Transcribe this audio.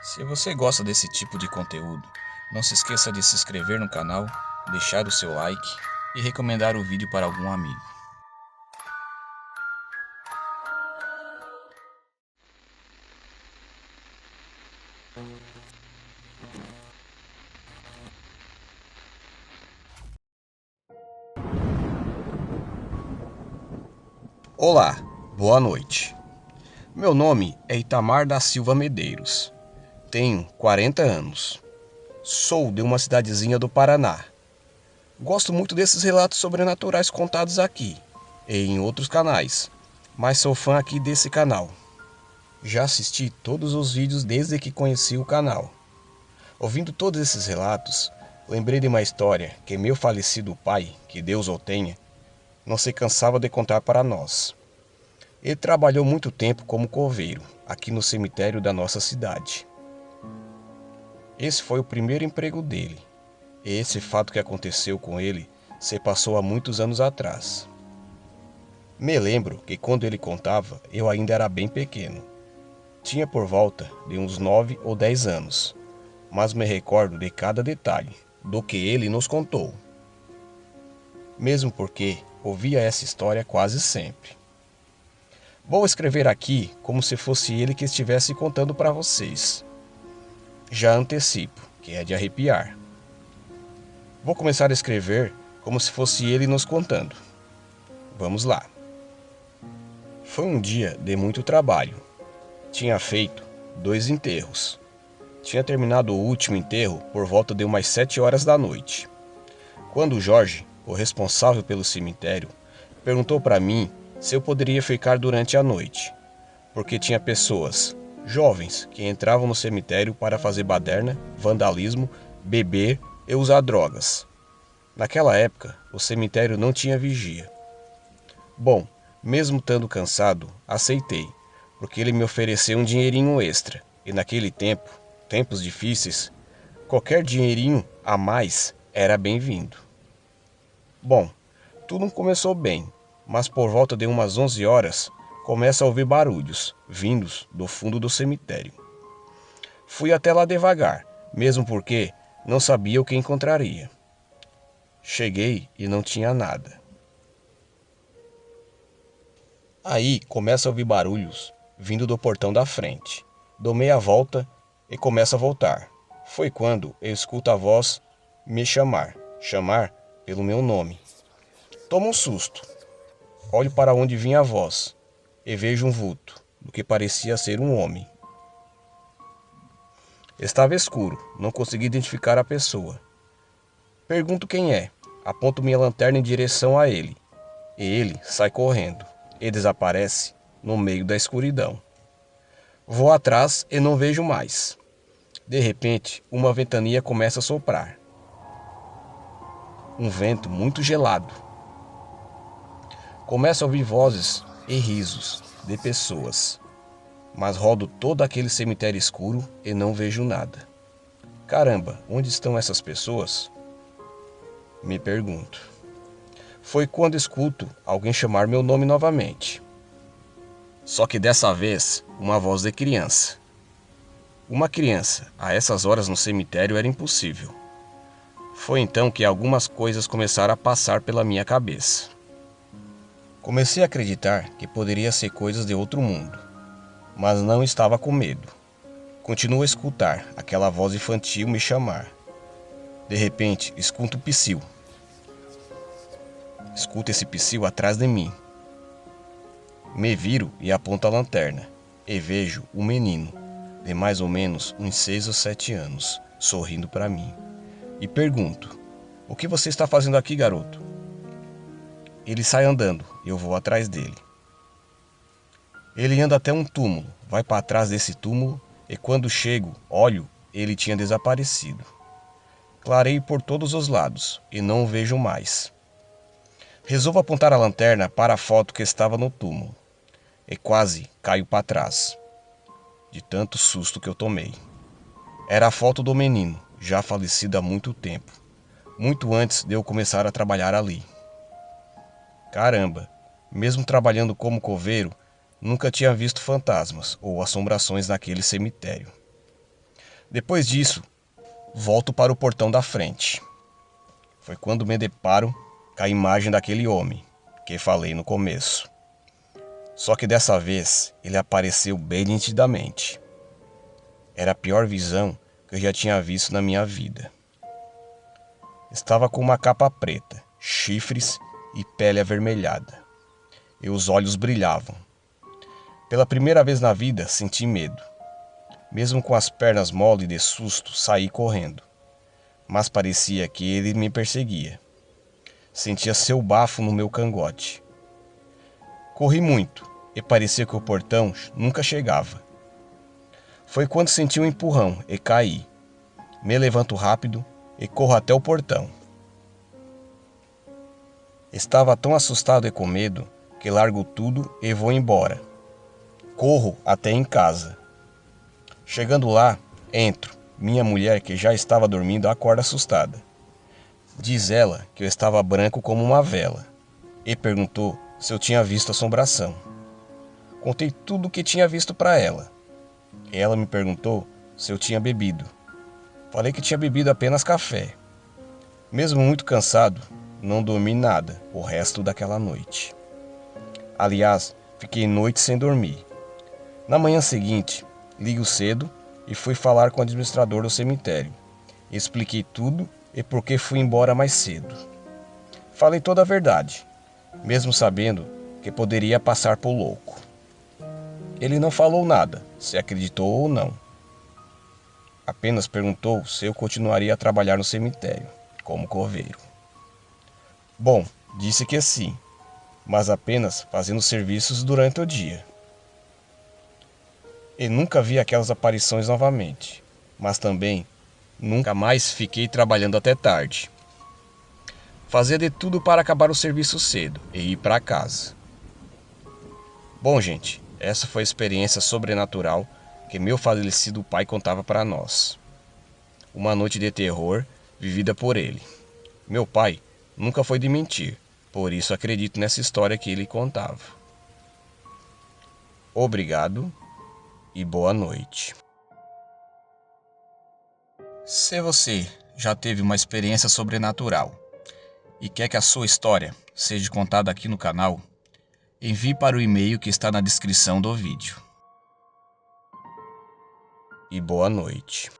Se você gosta desse tipo de conteúdo, não se esqueça de se inscrever no canal, deixar o seu like e recomendar o vídeo para algum amigo. Olá, boa noite. Meu nome é Itamar da Silva Medeiros. Tenho 40 anos. Sou de uma cidadezinha do Paraná. Gosto muito desses relatos sobrenaturais contados aqui e em outros canais, mas sou fã aqui desse canal. Já assisti todos os vídeos desde que conheci o canal. Ouvindo todos esses relatos, lembrei de uma história que meu falecido pai, que Deus o tenha, não se cansava de contar para nós. Ele trabalhou muito tempo como coveiro, aqui no cemitério da nossa cidade. Esse foi o primeiro emprego dele, e esse fato que aconteceu com ele se passou há muitos anos atrás. Me lembro que quando ele contava, eu ainda era bem pequeno. Tinha por volta de uns 9 ou 10 anos, mas me recordo de cada detalhe do que ele nos contou. Mesmo porque ouvia essa história quase sempre. Vou escrever aqui como se fosse ele que estivesse contando para vocês. Já antecipo, que é de arrepiar. Vou começar a escrever como se fosse ele nos contando. Vamos lá. Foi um dia de muito trabalho. Tinha feito 2 enterros. Tinha terminado o último enterro por volta de umas 7 horas da noite. Quando o Jorge, o responsável pelo cemitério, perguntou para mim se eu poderia ficar durante a noite, porque tinha pessoas, jovens, que entravam no cemitério para fazer baderna, vandalismo, beber e usar drogas. Naquela época, o cemitério não tinha vigia. Bom, mesmo estando cansado, aceitei, porque ele me ofereceu um dinheirinho extra, e naquele tempo, tempos difíceis, qualquer dinheirinho a mais era bem-vindo. Bom, tudo começou bem, mas por volta de umas 11 horas, começa a ouvir barulhos, vindos do fundo do cemitério. Fui até lá devagar, mesmo porque não sabia o que encontraria. Cheguei e não tinha nada. Aí começa a ouvir barulhos vindo do portão da frente. Dou meia volta e começo a voltar. Foi quando eu escuto a voz me chamar pelo meu nome. Tomo um susto. Olho para onde vinha a voz e vejo um vulto, do que parecia ser um homem. Estava escuro, não consegui identificar a pessoa. Pergunto quem é, aponto minha lanterna em direção a ele, e ele sai correndo e desaparece no meio da escuridão. Vou atrás e não vejo mais. De repente, uma ventania começa a soprar. Um vento muito gelado. Começo a ouvir vozes e risos de pessoas, mas rodo todo aquele cemitério escuro e não vejo nada. Caramba, onde estão essas pessoas? Me pergunto. Foi quando escuto alguém chamar meu nome novamente. Só que dessa vez, uma voz de criança. Uma criança, a essas horas no cemitério, era impossível. Foi então que algumas coisas começaram a passar pela minha cabeça. Comecei a acreditar que poderia ser coisas de outro mundo, mas não estava com medo. Continuo a escutar aquela voz infantil me chamar. De repente, escuto um psiu. Escuto esse psiu atrás de mim. Me viro e aponto a lanterna, e vejo um menino, de mais ou menos uns 6 ou 7 anos, sorrindo para mim. E pergunto: "O que você está fazendo aqui, garoto?" Ele sai andando e eu vou atrás dele. Ele anda até um túmulo, vai para trás desse túmulo e quando chego, olho, ele tinha desaparecido. Clareio por todos os lados e não o vejo mais. Resolvo apontar a lanterna para a foto que estava no túmulo e quase caio para trás, de tanto susto que eu tomei. Era a foto do menino, já falecido há muito tempo, muito antes de eu começar a trabalhar ali. Caramba, mesmo trabalhando como coveiro, nunca tinha visto fantasmas ou assombrações naquele cemitério. Depois disso, volto para o portão da frente. Foi quando me deparo com a imagem daquele homem que falei no começo. Só que dessa vez ele apareceu bem nitidamente. Era a pior visão que eu já tinha visto na minha vida. Estava com uma capa preta, chifres e pele avermelhada. E os olhos brilhavam. Pela primeira vez na vida senti medo. Mesmo com as pernas mole de susto, saí correndo. Mas parecia que ele me perseguia. Sentia seu bafo no meu cangote. Corri muito e parecia que o portão nunca chegava. Foi quando senti um empurrão e caí. Me levanto rápido e corro até o portão. Estava tão assustado e com medo que largo tudo e vou embora. Corro até em casa. Chegando lá, entro. Minha mulher, que já estava dormindo, acorda assustada. Diz ela que eu estava branco como uma vela e perguntou se eu tinha visto assombração. Contei tudo o que tinha visto para ela. Ela me perguntou se eu tinha bebido. Falei que tinha bebido apenas café. Mesmo muito cansado, não dormi nada o resto daquela noite. Aliás, fiquei noite sem dormir. Na manhã seguinte, ligo cedo e fui falar com o administrador do cemitério. Expliquei tudo e por que fui embora mais cedo. Falei toda a verdade, mesmo sabendo que poderia passar por louco. Ele não falou nada, se acreditou ou não. Apenas perguntou se eu continuaria a trabalhar no cemitério, como coveiro. Bom, disse que sim, mas apenas fazendo serviços durante o dia. E nunca vi aquelas aparições novamente, mas também nunca mais fiquei trabalhando até tarde. Fazia de tudo para acabar o serviço cedo e ir para casa. Bom, gente, essa foi a experiência sobrenatural que meu falecido pai contava para nós. Uma noite de terror vivida por ele. Meu pai nunca foi de mentir, por isso acredito nessa história que ele contava. Obrigado e boa noite. Se você já teve uma experiência sobrenatural e quer que a sua história seja contada aqui no canal, envie para o e-mail que está na descrição do vídeo. E boa noite.